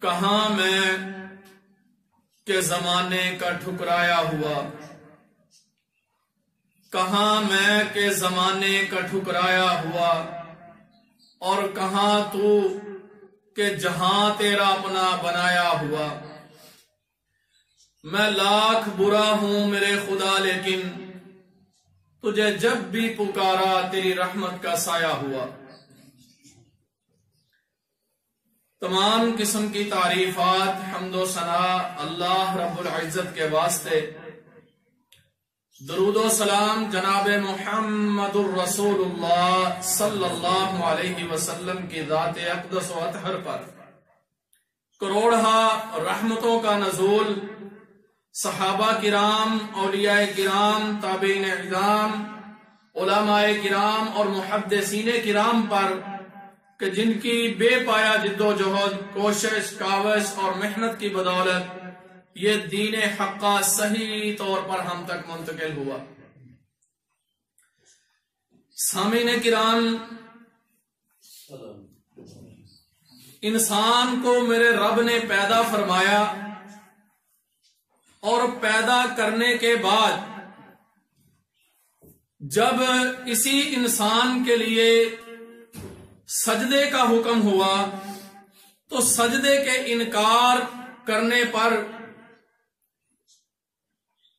کہاں میں کہ زمانے کا ٹھکرایا ہوا، کہاں میں کہ زمانے کا ٹھکرایا ہوا، اور کہاں تو کہ جہاں تیرا اپنا بنایا ہوا۔ میں لاکھ برا ہوں میرے خدا، لیکن تجھے جب بھی پکارا تیری رحمت کا سایہ ہوا۔ تمام قسم کی تعریفات، حمد و ثنا اللہ رب العزت کے واسطے، درود و سلام جناب محمد الرسول اللہ صلی اللہ علیہ وسلم کی ذات اقدس و اطہر پر کروڑہا رحمتوں کا نزول، صحابہ کرام، اولیاء کرام، تابعین اعظام، علماء کرام اور محدثین کرام پر کہ جن کی بے پایا جد و جہد، کوشش، کاوش اور محنت کی بدولت یہ دین حقہ صحیح طور پر ہم تک منتقل ہوا۔ سامعین کرام، انسان کو میرے رب نے پیدا فرمایا، اور پیدا کرنے کے بعد جب اسی انسان کے لیے سجدے کا حکم ہوا تو سجدے کے انکار کرنے پر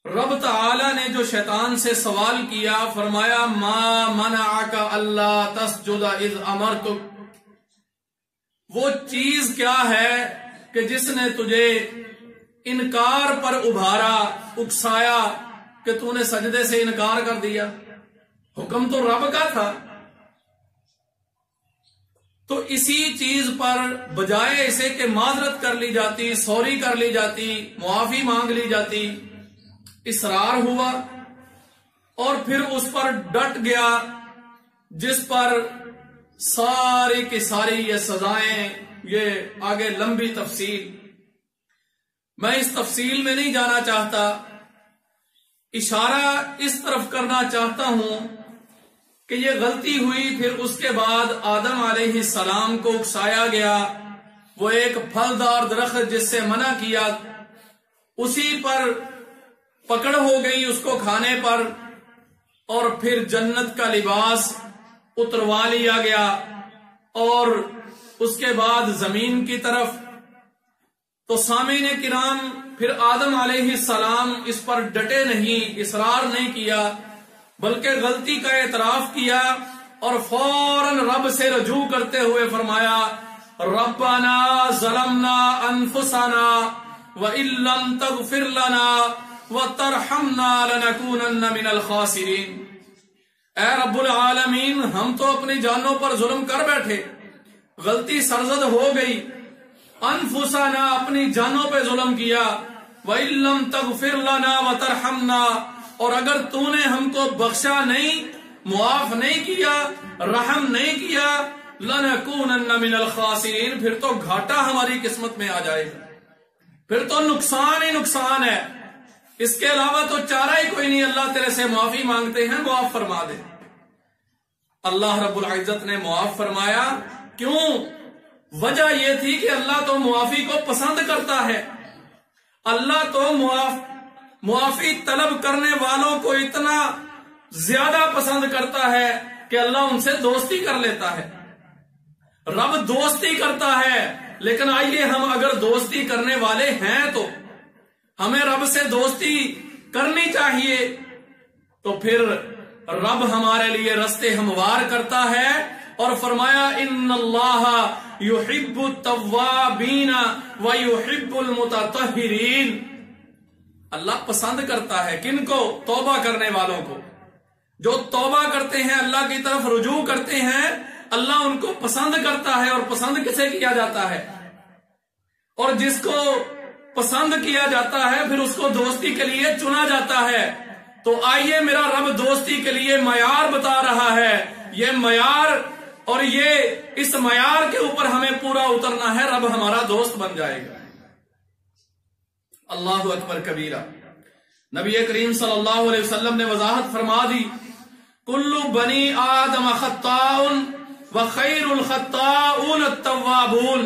رب تعالی نے جو شیطان سے سوال کیا، فرمایا ما منعک اللہ تسجد اذ امرتک، وہ چیز کیا ہے کہ جس نے تجھے انکار پر ابھارا، اکسایا کہ تو نے سجدے سے انکار کر دیا؟ حکم تو رب کا تھا۔ تو اسی چیز پر بجائے اسے کہ معذرت کر لی جاتی، سوری کر لی جاتی، معافی مانگ لی جاتی، اصرار ہوا اور پھر اس پر ڈٹ گیا، جس پر ساری کی ساری یہ سزائیں، یہ آگے لمبی تفصیل، میں اس تفصیل میں نہیں جانا چاہتا، اشارہ اس طرف کرنا چاہتا ہوں کہ یہ غلطی ہوئی۔ پھر اس کے بعد آدم علیہ السلام کو اکسایا گیا، وہ ایک پھلدار درخت جس سے منع کیا، اسی پر پکڑ ہو گئی اس کو کھانے پر، اور پھر جنت کا لباس اتروا لیا گیا، اور اس کے بعد زمین کی طرف۔ تو سامعین کرام، پھر آدم علیہ السلام اس پر ڈٹے نہیں، اصرار نہیں کیا، بلکہ غلطی کا اعتراف کیا، اور فوراً رب سے رجوع کرتے ہوئے فرمایا ربنا ظلمنا انفسنا وَإِن لَّمْ تَغْفِرْ لَنَا وَتَرْحَمْنَا لَنَكُونَنَّ مِنَ الْخَاسِرِينَ۔ اے رب العالمین، ہم تو اپنی جانوں پر ظلم کر بیٹھے، غلطی سرزد ہو گئی، انفسنا اپنی جانوں پہ ظلم کیا، وَإِن لَّمْ تَغْفِرْ لَنَا وَتَرْحَمْنَا، اور اگر تو نے ہم کو بخشا نہیں، معاف نہیں کیا، رحم نہیں کیا، لَنَكُونَنَّ مِنَ الْخَاسِرِينَ، پھر تو گھاٹا ہماری قسمت میں آ جائے گا، پھر تو نقصان ہی نقصان ہے، اس کے علاوہ تو چارہ ہی کوئی نہیں۔ اللہ تیرے سے معافی مانگتے ہیں، معاف فرما دے۔ اللہ رب العزت نے معاف فرمایا، کیوں؟ وجہ یہ تھی کہ اللہ تو معافی کو پسند کرتا ہے، اللہ تو معافی طلب کرنے والوں کو اتنا زیادہ پسند کرتا ہے کہ اللہ ان سے دوستی کر لیتا ہے۔ رب دوستی کرتا ہے، لیکن آئیے ہم اگر دوستی کرنے والے ہیں تو ہمیں رب سے دوستی کرنی چاہیے، تو پھر رب ہمارے لیے رستے ہموار کرتا ہے، اور فرمایا ان اللہ یحب التوابین ویحب المتطہرین۔ اللہ پسند کرتا ہے کن کو؟ توبہ کرنے والوں کو، جو توبہ کرتے ہیں، اللہ کی طرف رجوع کرتے ہیں، اللہ ان کو پسند کرتا ہے۔ اور پسند کسے کیا جاتا ہے؟ اور جس کو پسند کیا جاتا ہے پھر اس کو دوستی کے لیے چنا جاتا ہے۔ تو آئیے میرا رب دوستی کے لیے معیار بتا رہا ہے، یہ معیار، اور یہ اس معیار کے اوپر ہمیں پورا اترنا ہے، رب ہمارا دوست بن جائے گا۔ اللہ اکبر کبیرہ۔ نبی کریم صلی اللہ علیہ وسلم نے وضاحت فرما دی، کل بنی آدم خطاء وخیر الخطاؤن التوابون۔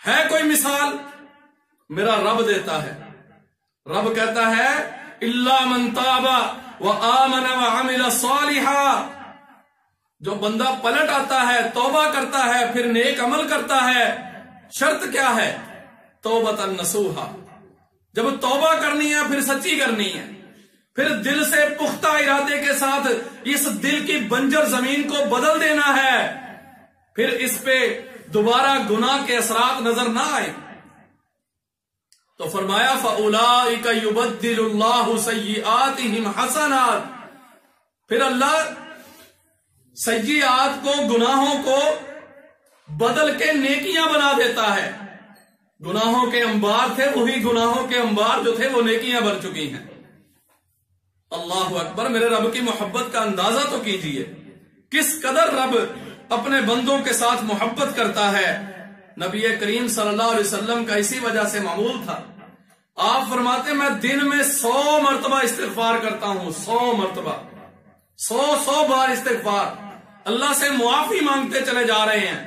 ہے کوئی مثال؟ میرا رب دیتا ہے. رب کہتا ہے الا من تاب وآمن وعمل صالحا. جو بندہ پلٹ آتا ہے، توبہ کرتا ہے، پھر نیک عمل کرتا ہے. شرط کیا ہے؟ توبۃ نصوحا. جب توبہ کرنی ہے پھر سچی کرنی ہے، پھر دل سے پختہ ارادے کے ساتھ اس دل کی بنجر زمین کو بدل دینا ہے، پھر اس پہ دوبارہ گناہ کے اثرات نظر نہ آئے. تو فرمایا فَأُولَٰئِكَ يُبَدِّلُ اللَّهُ سَيِّئَاتِهِمْ حَسَنَاتٍ. پھر اللہ سیئات کو، گناہوں کو بدل کے نیکیاں بنا دیتا ہے. گناہوں کے انبار تھے، وہی گناہوں کے انبار جو تھے وہ نیکیاں بن چکی ہیں. اللہ اکبر. میرے رب کی محبت کا اندازہ تو کیجئے، کس قدر رب اپنے بندوں کے ساتھ محبت کرتا ہے. نبی کریم صلی اللہ علیہ وسلم کا اسی وجہ سے معمول تھا. آپ فرماتے میں دن میں 100 مرتبہ استغفار کرتا ہوں. 100 مرتبہ، 100 بار استغفار. اللہ سے معافی مانگتے چلے جا رہے ہیں.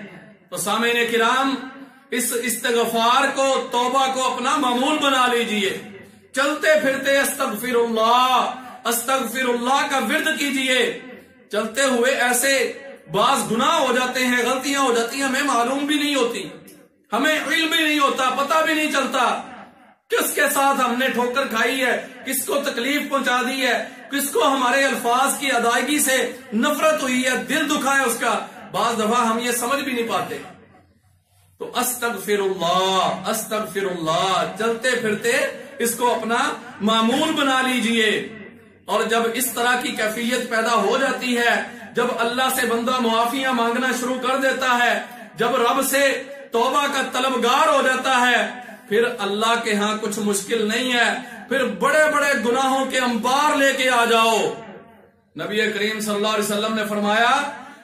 تو سامعین کرام، اس استغفار کو، توبہ کو اپنا معمول بنا لیجئے. چلتے پھرتے استغفر اللہ کا ورد کیجئے. چلتے ہوئے ایسے بعض گناہ ہو جاتے ہیں، غلطیاں ہو جاتی ہیں، ہمیں معلوم بھی نہیں ہوتی، ہمیں علم بھی نہیں ہوتا، پتہ بھی نہیں چلتا کس کے ساتھ ہم نے ٹھوکر کھائی ہے، کس کو تکلیف پہنچا دی ہے، کس کو ہمارے الفاظ کی ادائیگی سے نفرت ہوئی ہے، دل دکھا ہے اس کا. بعض دفعہ ہم یہ سمجھ بھی نہیں پاتے. تو استغفر اللہ چلتے پھرتے اس کو اپنا معمول بنا لیجئے. اور جب اس طرح کی کیفیت پیدا ہو جاتی ہے، جب اللہ سے بندہ معافیاں مانگنا شروع کر دیتا ہے، جب رب سے توبہ کا طلبگار ہو جاتا ہے، پھر اللہ کے ہاں کچھ مشکل نہیں ہے. پھر بڑے بڑے گناہوں کے انبار لے کے آ جاؤ. نبی کریم صلی اللہ علیہ وسلم نے فرمایا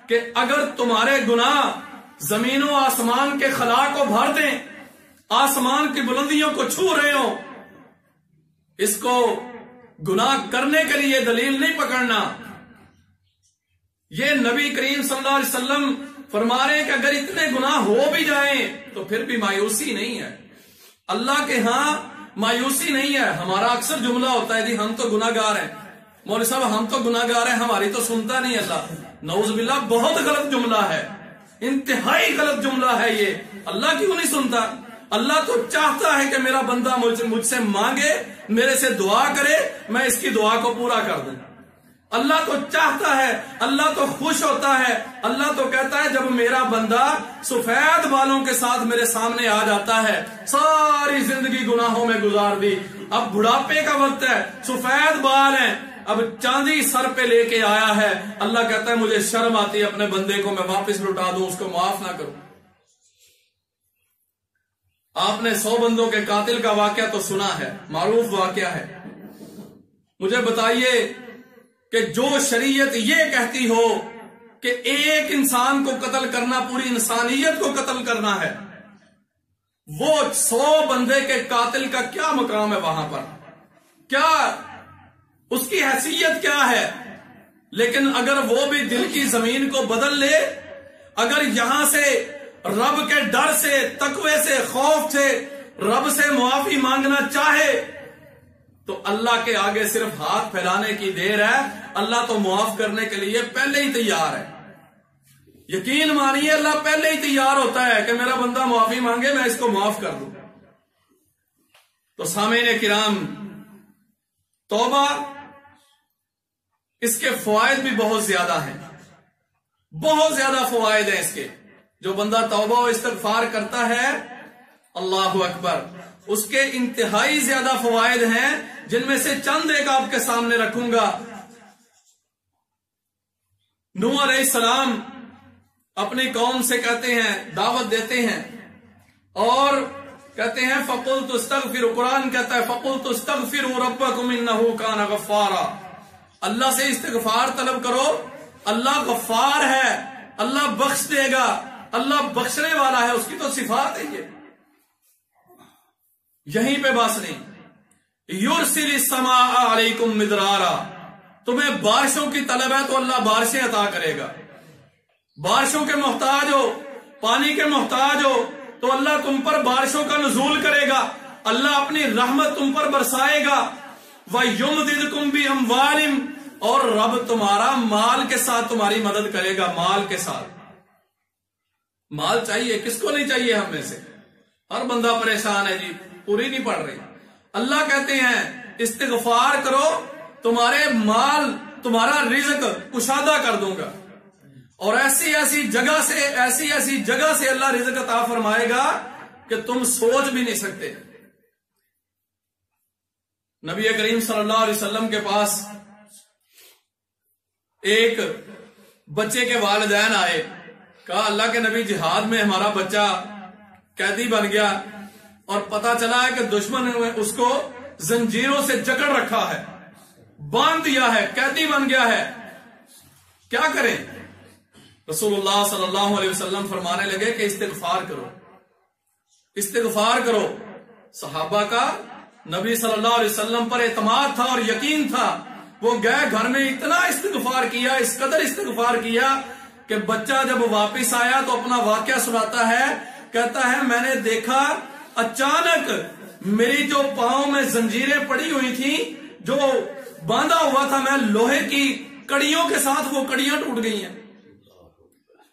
کہ اگر تمہارے گناہ زمین و آسمان کے خلا کو بھر دیں، آسمان کی بلندیوں کو چھو رہے ہوں، اس کو گناہ کرنے کے لیے دلیل نہیں پکڑنا. یہ نبی کریم صلی اللہ علیہ وسلم فرما رہے ہیں کہ اگر اتنے گناہ ہو بھی جائیں تو پھر بھی مایوسی نہیں ہے. اللہ کے ہاں مایوسی نہیں ہے. ہمارا اکثر جملہ ہوتا ہے جی ہم تو گناہ گار ہیں، مولوی صاحب ہم تو گناہ گار ہیں، ہماری تو سنتا نہیں اللہ. نعوذ باللہ، بہت غلط جملہ ہے، انتہائی غلط جملہ ہے یہ. اللہ کیوں نہیں سنتا؟ اللہ تو چاہتا ہے کہ میرا بندہ مجھ سے مانگے، میرے سے دعا کرے، میں اس کی دعا کو پورا کر دوں. اللہ تو چاہتا ہے، اللہ تو خوش ہوتا ہے. اللہ تو کہتا ہے جب میرا بندہ سفید بالوں کے ساتھ میرے سامنے آ جاتا ہے، ساری زندگی گناہوں میں گزار دی، اب بڑھاپے کا وقت ہے، سفید بال ہیں، اب چاندی سر پہ لے کے آیا ہے، اللہ کہتا ہے مجھے شرم آتی ہے اپنے بندے کو میں واپس لوٹا دوں، اس کو معاف نہ کروں. آپ نے 100 بندوں کے قاتل کا واقعہ تو سنا ہے، معروف واقعہ ہے. مجھے بتائیے کہ جو شریعت یہ کہتی ہو کہ ایک انسان کو قتل کرنا پوری انسانیت کو قتل کرنا ہے، وہ 100 بندے کے قاتل کا کیا مقام ہے وہاں پر؟ کیا اس کی حیثیت کیا ہے؟ لیکن اگر وہ بھی دل کی زمین کو بدل لے، اگر یہاں سے رب کے ڈر سے، تقوی سے، خوف سے رب سے معافی مانگنا چاہے تو اللہ کے آگے صرف ہاتھ پھیلانے کی دیر ہے. اللہ تو معاف کرنے کے لیے پہلے ہی تیار ہے. یقین مانیے اللہ پہلے ہی تیار ہوتا ہے کہ میرا بندہ معافی مانگے میں اس کو معاف کر دوں. تو سامعین کرام، توبہ اس کے فوائد بھی بہت زیادہ ہیں، بہت زیادہ فوائد ہیں اس کے. جو بندہ توبہ و استغفار کرتا ہے، اللہ اکبر، اس کے انتہائی زیادہ فوائد ہیں، جن میں سے چند ایک آپ کے سامنے رکھوں گا. نوح علیہ السلام اپنی قوم سے کہتے ہیں، دعوت دیتے ہیں اور کہتے ہیں فَقُلْتُ اسْتَغْفِرُوا، قرآن کہتا ہے فَقُلْتُ اسْتَغْفِرُوا رَبَّكُمْ إِنَّهُ كَانَ غَفَّارًا. اللہ سے استغفار طلب کرو، اللہ غفار ہے، اللہ بخش دے گا، اللہ بخشنے والا ہے، اس کی تو صفات ہے. یہ یہیں پہ بس نہیں. یرسل السماء علیکم مدرارا، تمہیں بارشوں کی طلب ہے تو اللہ بارشیں عطا کرے گا. بارشوں کے محتاج ہو، پانی کے محتاج ہو، تو اللہ تم پر بارشوں کا نزول کرے گا، اللہ اپنی رحمت تم پر برسائے گا۔ وَيُمْدِدْكُمْ بِأَمْوَالٍ، اور رب تمہارا مال کے ساتھ تمہاری مدد کرے گا، مال کے ساتھ۔ مال چاہیے، کس کو نہیں چاہیے ہم میں سے؟ ہر بندہ پریشان ہے جی، پوری نہیں پڑ رہی۔ اللہ کہتے ہیں استغفار کرو، تمہارے مال، تمہارا رزق کشادہ کر دوں گا، اور ایسی ایسی جگہ سے اللہ رزق عطا فرمائے گا کہ تم سوچ بھی نہیں سکتے۔ نبی کریم صلی اللہ علیہ وسلم کے پاس ایک بچے کے والدین آئے، کہا اللہ کے نبی جہاد میں ہمارا بچہ قیدی بن گیا اور پتا چلا ہے کہ دشمن نے اس کو زنجیروں سے جکڑ رکھا ہے، باندھ دیا ہے، قیدی بن گیا ہے، کیا کریں؟ رسول اللہ صلی اللہ علیہ وسلم فرمانے لگے کہ استغفار کرو، استغفار کرو۔ صحابہ کا نبی صلی اللہ علیہ وسلم پر اعتماد تھا اور یقین تھا، وہ گئے گھر میں اتنا استغفار کیا، اس قدر استغفار کیا کہ بچہ جب واپس آیا تو اپنا واقعہ سناتا ہے، کہتا ہے میں نے دیکھا اچانک میری جو پاؤں میں زنجیریں پڑی ہوئی تھیں، جو باندھا ہوا تھا میں لوہے کی کڑیوں کے ساتھ، وہ کڑیاں ٹوٹ گئی ہیں،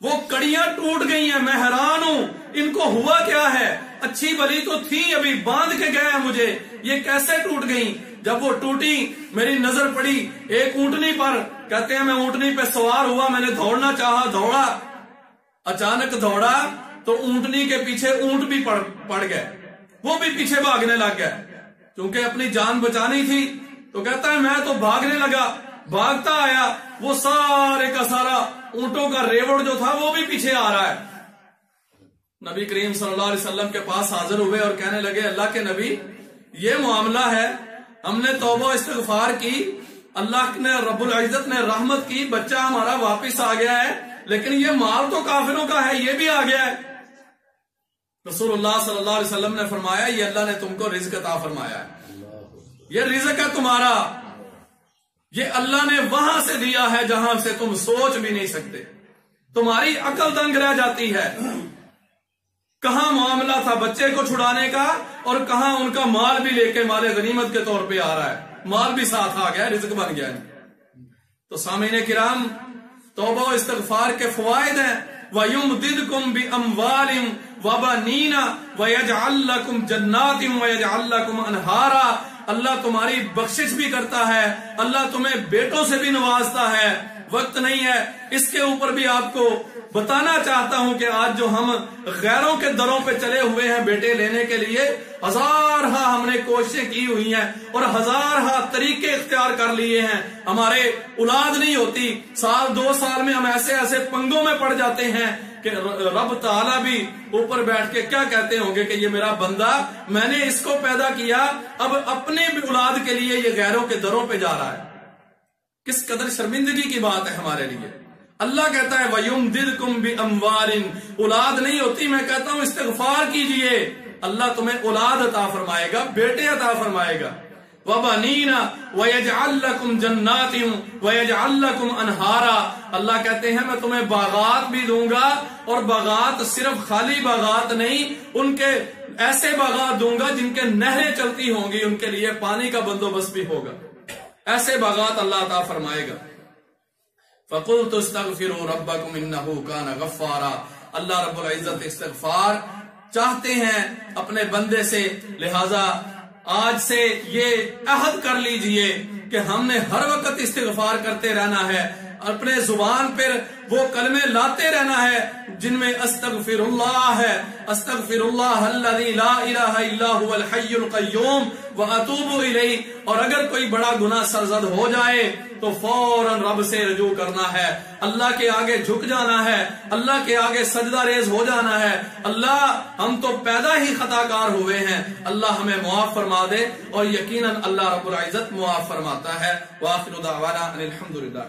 وہ کڑیاں ٹوٹ گئی ہیں، میں حیران ہوں ان کو ہوا کیا ہے، اچھی بلی تو تھی، ابھی باندھ کے گئے ہیں مجھے، یہ کیسے ٹوٹ گئی؟ جب وہ ٹوٹی میری نظر پڑی ایک اونٹنی پر، کہتے ہیں میں اونٹنی پہ سوار ہوا، میں نے دوڑنا چاہا، دوڑا، اچانک دوڑا تو اونٹنی کے پیچھے اونٹ بھی پڑ گئے، وہ بھی پیچھے بھاگنے لگ گئے، کیونکہ اپنی جان بچانی تھی۔ تو کہتا ہے میں تو بھاگنے لگا، بھاگتا آیا، وہ سارے کا سارا اونٹوں کا ریوڑ جو تھا وہ بھی پیچھے آ رہا ہے۔ نبی کریم صلی اللہ علیہ وسلم کے پاس حاضر ہوئے اور کہنے لگے اللہ کے نبی یہ معاملہ ہے، ہم نے توبہ استغفار کی، اللہ نے رب العزت نے رحمت کی، بچہ ہمارا واپس آ گیا ہے، لیکن یہ مال تو کافروں کا ہے، یہ بھی آ گیا ہے۔ رسول اللہ صلی اللہ علیہ وسلم نے فرمایا یہ اللہ نے تم کو رزق عطا فرمایا ہے، یہ رزق ہے تمہارا، یہ اللہ نے وہاں سے دیا ہے جہاں سے تم سوچ بھی نہیں سکتے، تمہاری عقل دنگ رہ جاتی ہے۔ کہاں معاملہ تھا بچے کو چھڑانے کا، اور کہاں ان کا مال بھی لے کے مال غنیمت کے طور پہ آ رہا ہے، مال بھی ساتھ آ گیا، رزق بن گیا۔ تو سامعین کرام، توبہ و استغفار کے فوائد ہیں، وَيُمْدِدْكُمْ بِأَمْوَالٍ وَبَنِينَ وَيَجْعَلْ لَكُمْ جَنَّاتٍ وَيَجْعَلْ لَكُمْ أَنْهَارًا، اللہ تمہاری بخشش بھی کرتا ہے، اللہ تمہیں بیٹوں سے بھی نوازتا ہے۔ وقت نہیں ہے اس کے اوپر بھی آپ کو بتانا چاہتا ہوں کہ آج جو ہم غیروں کے دروں پہ چلے ہوئے ہیں بیٹے لینے کے لیے، ہزارہا ہم نے کوششیں کی ہوئی ہیں اور ہزارہا طریقے اختیار کر لیے ہیں، ہمارے اولاد نہیں ہوتی، سال دو سال میں ہم ایسے ایسے پنگوں میں پڑ جاتے ہیں کہ رب تعالیٰ بھی اوپر بیٹھ کے کیا کہتے ہوں گے کہ یہ میرا بندہ، میں نے اس کو پیدا کیا، اب اپنے بھی اولاد کے لیے یہ غیروں کے دروں پہ جا رہا ہے۔ کس قدر شرمندگی کی بات ہے ہمارے لیے۔ اللہ کہتا ہے وَيُمْدِدْكُمْ بِأَمْوَالٍ، اولاد نہیں ہوتی، میں کہتا ہوں استغفار کیجئے، اللہ تمہیں اولاد عطا فرمائے گا، بیٹے عطا فرمائے گا۔ وَبَنِينَ وَيَجْعَلْ لَكُمْ جَنَّاتٍ وَيَجْعَلْ لَكُمْ أَنْهَارًا، اللہ کہتے ہیں میں تمہیں باغات بھی دوں گا، اور باغات صرف خالی باغات نہیں، ان کے ایسے باغات دوں گا جن کے نہریں چلتی ہوں گی، ان کے لیے پانی کا بندوبست بھی ہوگا، ایسے باغات اللہ عطا فرمائے گا۔ فَقُلْتُ اسْتَغْفِرُوا رَبَّكُمْ إِنَّهُ كَانَ غَفَّارًا، اللہ رب العزت استغفار چاہتے ہیں اپنے بندے سے، لہذا آج سے یہ عہد کر لیجئے کہ ہم نے ہر وقت استغفار کرتے رہنا ہے، اپنے زبان پر وہ کلمے لاتے رہنا ہے جن میں استغفر اللہ ہے، استغفر اللہ الذی لا الہ الا هو الحی القیوم واتوب الیہ، اور اگر کوئی بڑا گناہ سرزد ہو جائے تو فوراً رب سے رجوع کرنا ہے، اللہ کے آگے جھک جانا ہے، اللہ کے آگے سجدہ ریز ہو جانا ہے، اللہ ہم تو پیدا ہی خطا کار ہوئے ہیں، اللہ ہمیں معاف فرما دے، اور یقیناً اللہ رب العزت معاف فرماتا ہے۔ وآخر دعوانا ان الحمدللہ۔